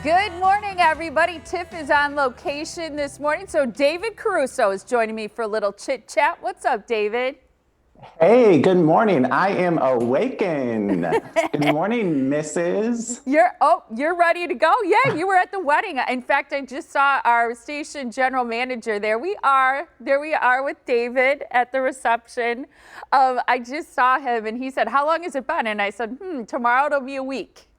Good morning, everybody. Tiff is on location this morning, so David Caruso is joining me for a little chit chat. What's up, David? Hey, good morning. I am awakened. Good morning, Mrs. You're ready to go? Yeah, you were at the wedding. In fact, I just saw our station general manager. There we are with David at the reception. I just saw him and he said, "How long has it been?" And I said, tomorrow it'll be a week.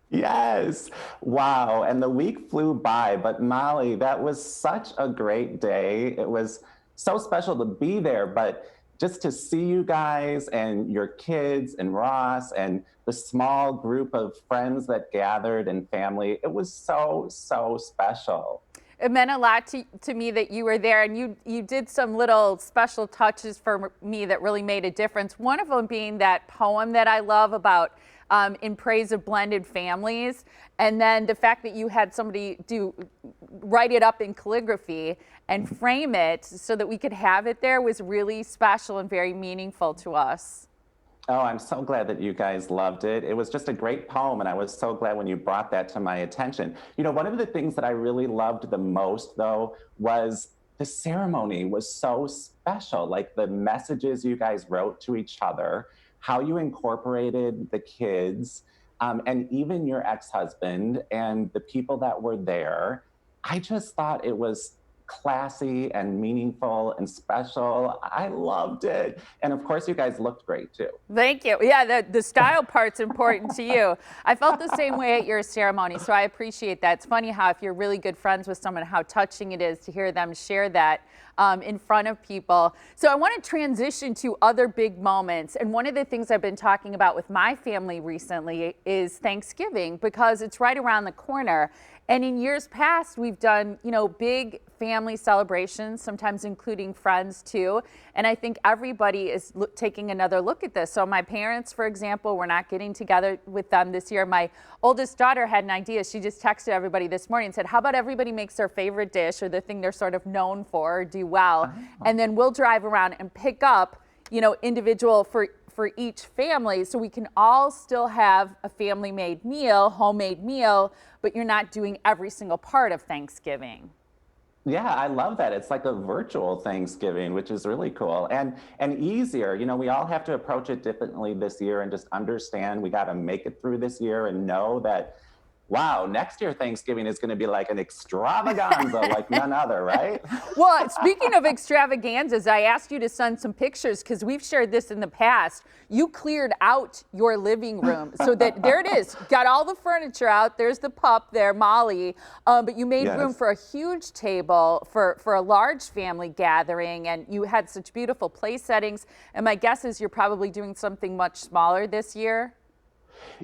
Yes. Wow. And the week flew by, but Molly, that was such a great day. It was so special to be there, but just to see you guys and your kids and Ross and the small group of friends that gathered and family, it was so, so special. It meant a lot to me that you were there, and you did some little special touches for me that really made a difference. One of them being that poem that I love about in praise of blended families, and then the fact that you had somebody write it up in calligraphy and frame it so that we could have it there was really special and very meaningful to us. Oh, I'm so glad that you guys loved it. It was just a great poem, and I was so glad when you brought that to my attention. You know, one of the things that I really loved the most, though, was the ceremony was so special. Like the messages you guys wrote to each other, how you incorporated the kids, and even your ex-husband and the people that were there. I just thought it was classy and meaningful and special. I loved it. And of course, you guys looked great too. Thank you. Yeah, the style part's important to you. I felt the same way at your ceremony, so I appreciate that. It's funny how if you're really good friends with someone, how touching it is to hear them share that in front of people. So I want to transition to other big moments. And one of the things I've been talking about with my family recently is Thanksgiving, because it's right around the corner. And in years past, we've done, big family celebrations, sometimes including friends too. And I think everybody is taking another look at this. So my parents, for example, we're not getting together with them this year. My oldest daughter had an idea. She just texted everybody this morning and said, how about everybody makes their favorite dish or the thing they're sort of known for or do well. And then we'll drive around and pick up, individual for each family, so we can all still have a family-made meal, homemade meal, but you're not doing every single part of Thanksgiving. Yeah, I love that. It's like a virtual Thanksgiving, which is really cool and easier. You know, we all have to approach it differently this year and just understand we got to make it through this year and know that, wow, next year Thanksgiving is going to be like an extravaganza like none other, right? Well, speaking of extravaganzas, I asked you to send some pictures because we've shared this in the past. You cleared out your living room so that there it is. Got all the furniture out. There's the pup there, Molly. But you made room for a huge table for a large family gathering, and you had such beautiful place settings. And my guess is you're probably doing something much smaller this year.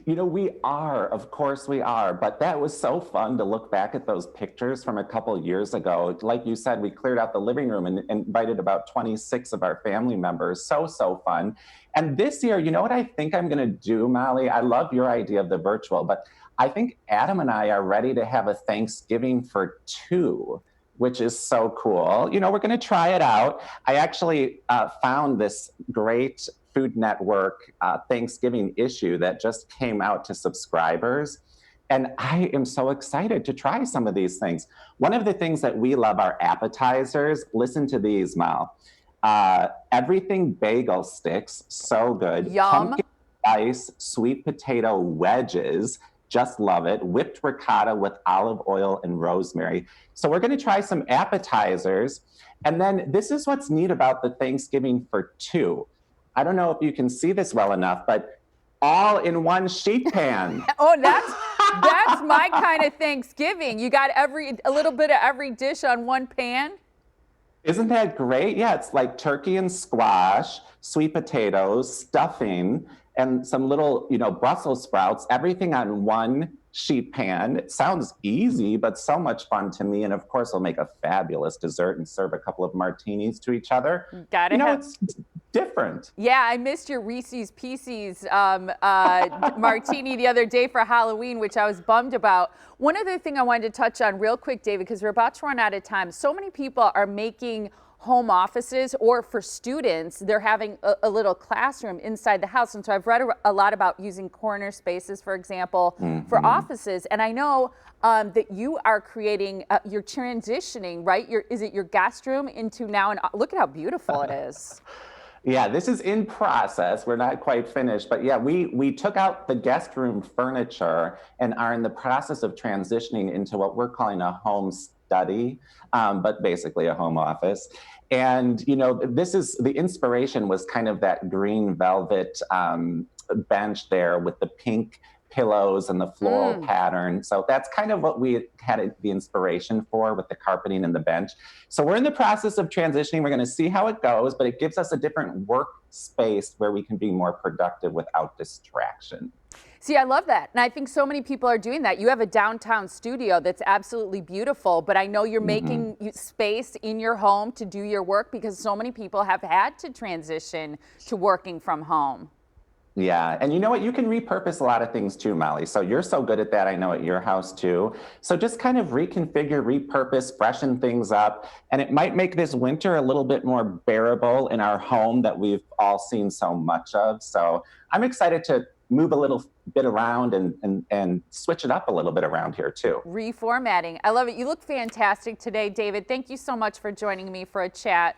You know, we are, of course we are, but that was so fun to look back at those pictures from a couple years ago. Like you said, we cleared out the living room and invited about 26 of our family members. So, so fun. And this year, you know what I think I'm going to do, Molly? I love your idea of the virtual, but I think Adam and I are ready to have a Thanksgiving for two, which is so cool. You know, we're going to try it out. I actually found this great Food Network Thanksgiving issue that just came out to subscribers. And I am so excited to try some of these things. One of the things that we love are appetizers. Listen to these, Mal. Everything bagel sticks, so good. Yum. Pumpkin spice, sweet potato wedges, just love it. Whipped ricotta with olive oil and rosemary. So we're going to try some appetizers. And then this is what's neat about the Thanksgiving for two. I don't know if you can see this well enough, but all in one sheet pan. Oh, that's my kind of Thanksgiving. You got a little bit of every dish on one pan. Isn't that great? Yeah, it's like turkey and squash, sweet potatoes, stuffing, and some little, Brussels sprouts, everything on one sheet pan. It sounds easy, but so much fun to me. And of course, we'll make a fabulous dessert and serve a couple of martinis to each other. It's different. Yeah, I missed your Reese's Pieces martini the other day for Halloween, which I was bummed about. One other thing I wanted to touch on real quick, David, because we're about to run out of time. So many people are making home offices, or for students, they're having a little classroom inside the house. And so I've read a lot about using corner spaces, for example, for offices. And I know that you are creating, you're transitioning, right? Is it your guest room into now, and look at how beautiful it is. Yeah, this is in process. We're not quite finished, but yeah, we took out the guest room furniture and are in the process of transitioning into what we're calling a home study, but basically a home office. And this is the inspiration was kind of that green velvet bench there with the pink pillows and the floral pattern. So that's kind of what we had the inspiration for with the carpeting and the bench. So we're in the process of transitioning. We're going to see how it goes, but it gives us a different workspace where we can be more productive without distraction. See, I love that. And I think so many people are doing that. You have a downtown studio that's absolutely beautiful, but I know you're making space in your home to do your work because so many people have had to transition to working from home. Yeah, and you know what? You can repurpose a lot of things too, Molly. So you're so good at that, I know, at your house too. So just kind of reconfigure, repurpose, freshen things up, and it might make this winter a little bit more bearable in our home that we've all seen so much of. So I'm excited to move a little bit around and switch it up a little bit around here too. Reformatting. I love it. You look fantastic today, David. Thank you so much for joining me for a chat.